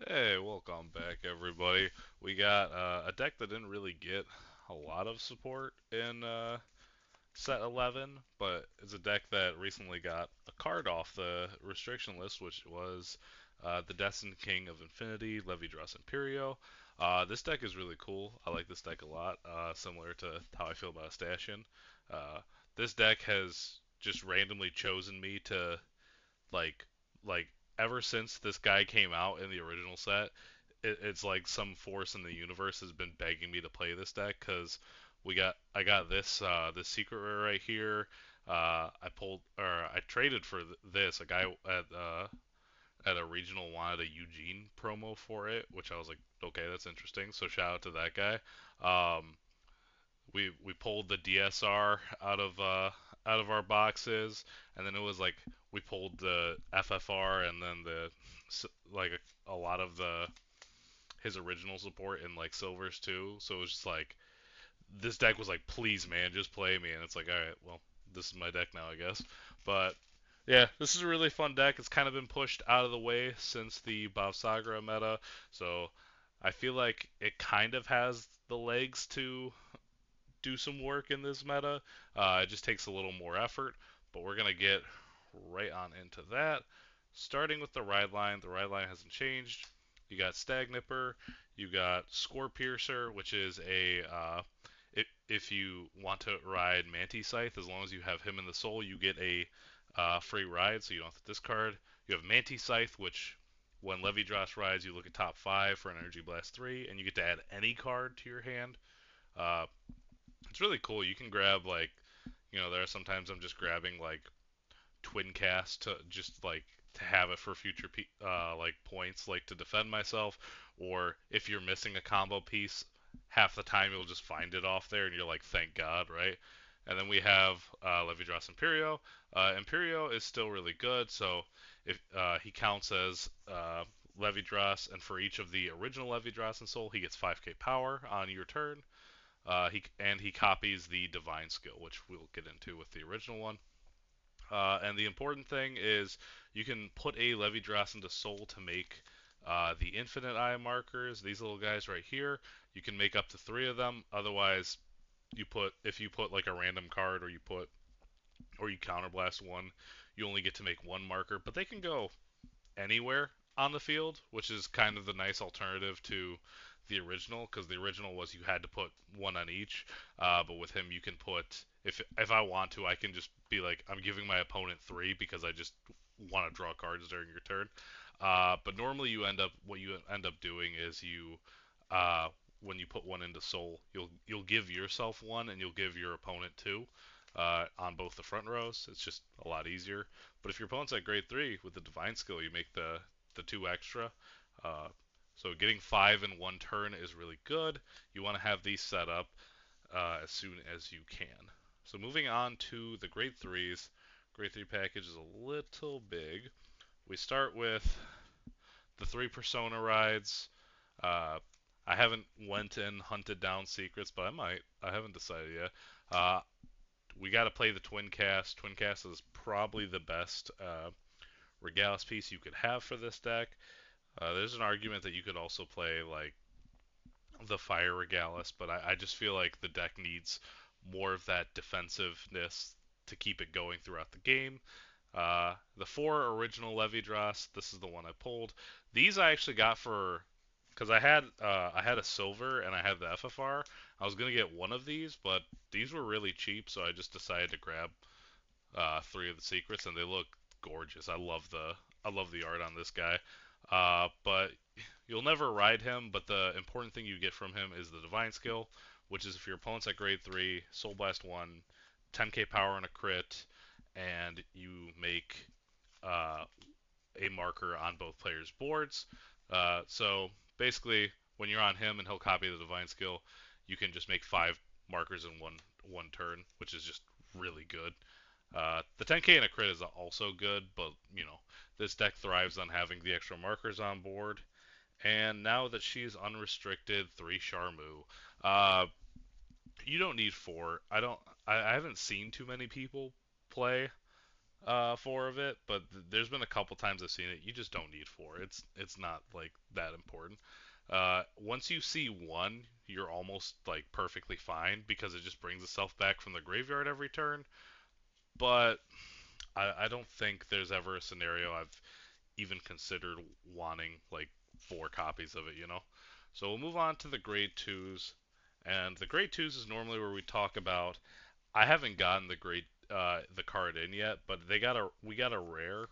Hey, welcome back, everybody. We got a deck that didn't really get a lot of support in set 11, but it's a deck that recently got a card off the restriction list, which was the Destined King of Infinity, Levidras Imperio. This deck is really cool. I like this deck a lot, similar to how I feel about Stashion. Uh, this deck has just randomly chosen me to like like ever since this guy came out in the original set, it's like some force in the universe has been begging me to play this deck because I got this secret rare right here. I traded for this. A guy at a regional wanted a Eugene promo for it, which I was like, okay, that's interesting. So shout out to that guy. Um, we pulled the DSR out of our boxes, and then it was like we pulled the FFR, and then like a lot of the his original support in like silvers too. So it was just like this deck was like, please man, just play me, and it's like, all right, well, this is my deck now, I guess. But yeah, this is a really fun deck. It's kind of been pushed out of the way since the Sagra meta, so I feel like it kind of has the legs to do some work in this meta. It just takes a little more effort, but we're going to get right on into that. Starting with the ride line, the ride line hasn't changed. You got Stag Nipper, you got Score Piercer, which is if you want to ride Manti Scythe, as long as you have him in the soul, you get a free ride, so you don't have to discard. You have Manti Scythe, which when Levidras rides, you look at top 5 for an Energy Blast 3, and you get to add any card to your hand. Uh, it's really cool. You can grab like, there are sometimes I'm just grabbing like twin cast to just like to have it for future like points, like to defend myself, or if you're missing a combo piece, half the time you'll just find it off there, and you're like, thank God, right? And then we have Levidras Imperio. Imperio is still really good, so if he counts as Levidras, and for each of the original Levidras and Soul, he gets 5k power on your turn. He copies the divine skill, which we'll get into with the original one. And the important thing is you can put a Levidras into Soul to make the infinite eye markers. These little guys right here, you can make up to 3 of them. Otherwise, if you put like a random card or you counterblast one, you only get to make one marker. But they can go anywhere on the field, which is kind of the nice alternative to the original, because the original was you had to put one on each. But with him, you can put if I want to, I can just be like, I'm giving my opponent 3 because I just want to draw cards during your turn. But normally, what you end up doing is uh, when you put one into Soul, you'll give yourself one and you'll give your opponent 2 on both the front rows. It's just a lot easier. But if your opponent's at grade 3 with the Divine Skill, you make the 2 extra. Uh, so getting 5 in one turn is really good. You want to have these set up as soon as you can. So moving on to the grade 3s. Grade 3 package is a little big. We start with the 3 Persona rides. Uh, I haven't went and hunted down secrets, but I might. I haven't decided yet. We got to play the Twin Cast. Twin Cast is probably the best Regalis piece you could have for this deck. There's an argument that you could also play like the Fire Regalis, but I just feel like the deck needs more of that defensiveness to keep it going throughout the game. The 4 original Levidras, this is the one I pulled. These I actually got for because I had a silver and I had the FFR. I was gonna get one of these, but these were really cheap, so I just decided to grab 3 of the secrets, and they look gorgeous. I love the art on this guy. But you'll never ride him. But the important thing you get from him is the divine skill, which is if your opponent's at grade 3, Soul Blast 1, 10k power and a crit, and you make uh, a marker on both players' boards. So basically, when you're on him and he'll copy the divine skill, you can just make 5 markers in one turn, which is just really good. The 10k and a crit is also good, but this deck thrives on having the extra markers on board. And now that she's unrestricted, 3 Charmu. Uh, you don't need 4. I don't. I haven't seen too many people play four of it, but there's been a couple times I've seen it. You just don't need four. It's not like that important. Once you see one, you're almost like perfectly fine because it just brings itself back from the graveyard every turn. But I don't think there's ever a scenario I've even considered wanting like four copies of it, you know? So we'll move on to the grade twos. And the grade twos is normally where we talk about. I haven't gotten the card in yet, but we got a rare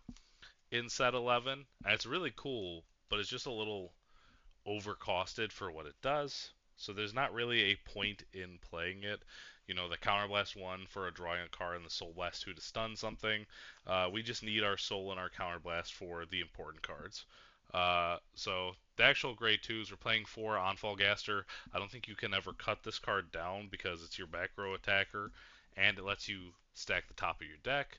in set 11, and it's really cool, but it's just a little overcosted for what it does. So there's not really a point in playing it. You know, the Counterblast 1 for a drawing a card and the Soul Blast 2 to stun something. We just need our Soul and our Counterblast for the important cards. So the actual grade 2s, we're playing 4 on Gaster. I don't think you can ever cut this card down because it's your back row attacker, and it lets you stack the top of your deck.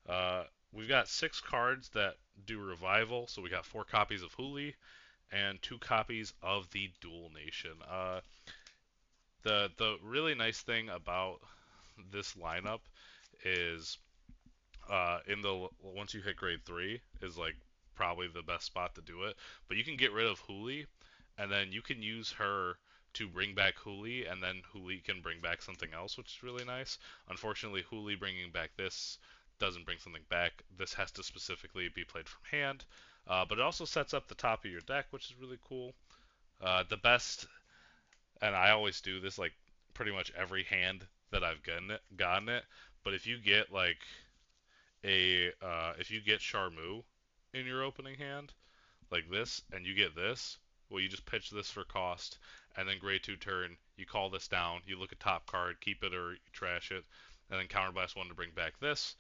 Uh, we've got 6 cards that do Revival, so we got 4 copies of Huli, and 2 copies of the Dual Nation. The really nice thing about this lineup is in the once you hit grade 3 is like probably the best spot to do it. But you can get rid of Huli, and then you can use her to bring back Huli, and then Huli can bring back something else, which is really nice. Unfortunately, Huli bringing back this doesn't bring something back. This has to specifically be played from hand. But it also sets up the top of your deck, which is really cool. The best, and I always do this like pretty much every hand that I've gotten it. But if you get Charmu in your opening hand like this, and you get this, well, you just pitch this for cost, and then grade 2 turn, you call this down, you look at top card, keep it or you trash it, and then counterblast 1 to bring back this,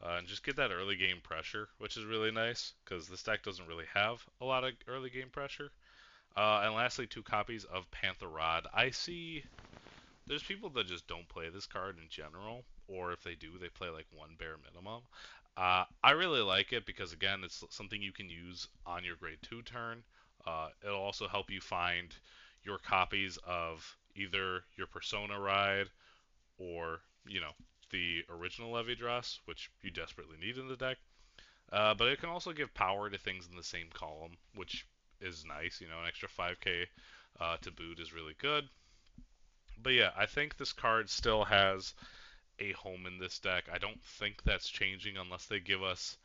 and just get that early game pressure, which is really nice because this deck doesn't really have a lot of early game pressure. And lastly, 2 copies of Panther Rod. I see there's people that just don't play this card in general, or if they do, they play like one bare minimum. I really like it because again, it's something you can use on your grade 2 turn. It'll also help you find your copies of either your Persona Ride or the original Levidras, which you desperately need in the deck. But it can also give power to things in the same column, which is nice. An extra 5k to boot is really good. But yeah, I think this card still has a home in this deck. I don't think that's changing unless they give us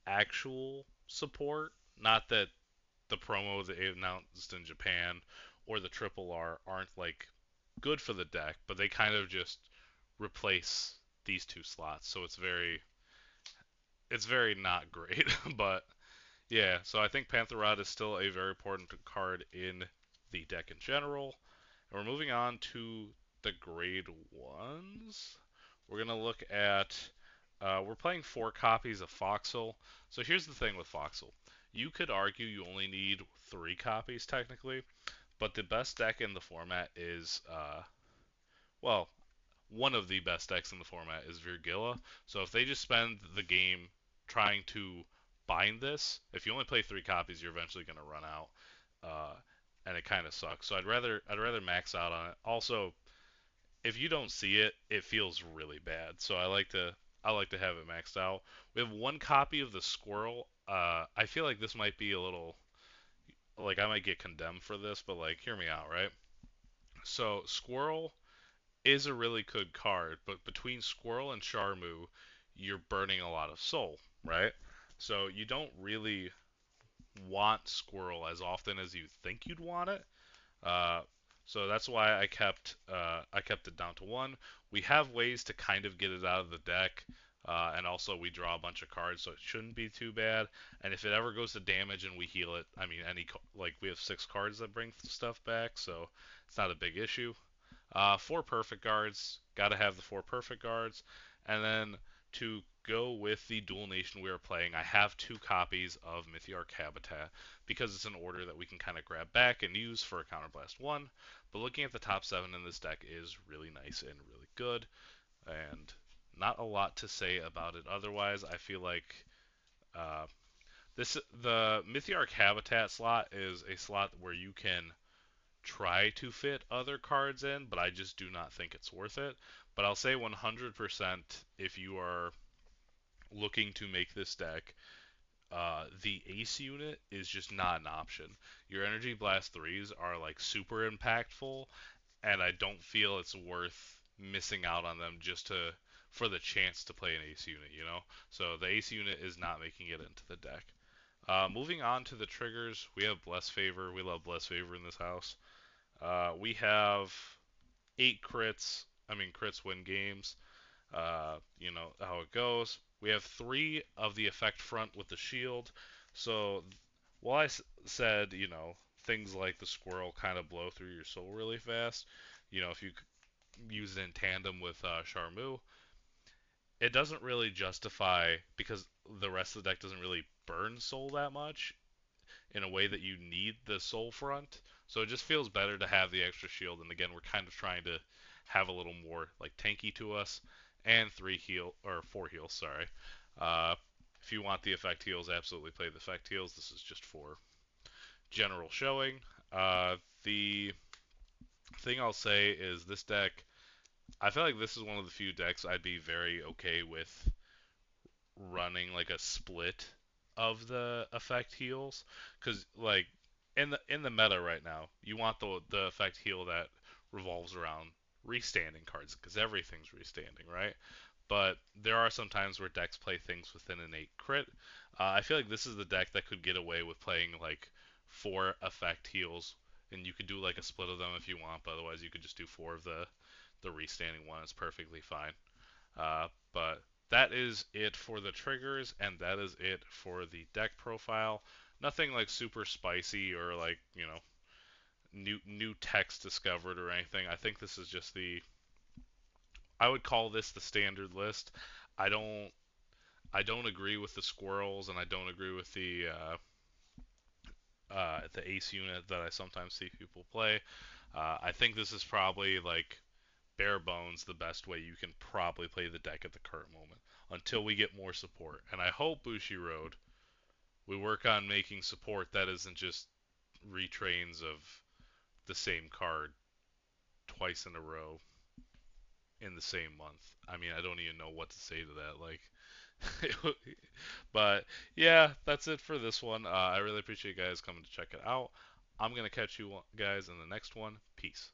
actual support. Not that the promo that they announced in Japan or the Triple R aren't like good for the deck, but they kind of just replace these two slots. So it's very not great. But yeah, so I think Panther Rod is still a very important card in the deck in general. And we're moving on to the grade ones. We're going to look at, we're playing 4 copies of Foxel. So here's the thing with Foxel. You could argue you only need 3 copies technically, but the best deck in the format is, well, one of the best decks in the format is Virgilla. So if they just spend the game trying to bind this, if you only play 3 copies, you're eventually going to run out. And it kind of sucks. So I'd rather max out on it. Also, if you don't see it, it feels really bad. So I like to have it maxed out. We have 1 copy of the Squirrel. I feel like this might be a little like I might get condemned for this, but like hear me out, right? So Squirrel is a really good card, but between Squirrel and Charmu, you're burning a lot of soul, right? So you don't really want Squirrel as often as you think you'd want it. Uh, so that's why I kept it down to 1. We have ways to kind of get it out of the deck, and also we draw a bunch of cards, so it shouldn't be too bad. And if it ever goes to damage and we heal it, I mean, like we have 6 cards that bring stuff back, so it's not a big issue. 4 perfect guards, gotta have the 4 perfect guards, and then to go with the dual nation we are playing, I have 2 copies of Mythiarch Habitat because it's an order that we can kind of grab back and use for a Counterblast 1. But looking at the top 7 in this deck is really nice and really good, and not a lot to say about it otherwise. I feel like uh, the Mythiarch Habitat slot is a slot where you can try to fit other cards in, but I just do not think it's worth it. But I'll say 100% if you are looking to make this deck, the Ace unit is just not an option. Your Energy Blast 3s are like super impactful, and I don't feel it's worth missing out on them just to for the chance to play an Ace unit, you know? So the Ace unit is not making it into the deck. Moving on to the triggers, we have Bless Favor. We love Bless Favor in this house. We have 8 crits. I mean, crits win games. You know how it goes. We have 3 of the effect front with the shield. So while said, you know, things like the squirrel kind of blow through your soul really fast, you know, if you use it in tandem with Charmu, it doesn't really justify because the rest of the deck doesn't really burn soul that much in a way that you need the soul front. So it just feels better to have the extra shield. And again, we're kind of trying to have a little more like tanky to us, and 4 heals. Sorry. Uh, if you want the effect heals, absolutely play the effect heals. This is just for general showing. The thing I'll say is this deck. I feel like this is one of the few decks I'd be very okay with running like a split of the effect heals, because like in the meta right now, you want the effect heal that revolves around restanding cards because everything's restanding, right? But there are some times where decks play things within an 8 crit. I feel like this is the deck that could get away with playing like 4 effect heals, and you could do like a split of them if you want, but otherwise you could just do 4 of the restanding one. It's perfectly fine. But that is it for the triggers, and that is it for the deck profile. Nothing like super spicy or like, you know, new text discovered or anything. I think this is just I would call this the standard list. I don't I don't agree with the squirrels, and I don't agree with the ace unit that I sometimes see people play. I think this is probably like bare bones the best way you can probably play the deck at the current moment until we get more support. And I hope Bushi Road we work on making support that isn't just retrains of the same card twice in a row in the same month. I mean, I don't even know what to say to that. Like, but yeah, that's it for this one. I really appreciate you guys coming to check it out. I'm gonna catch you guys in the next one. Peace.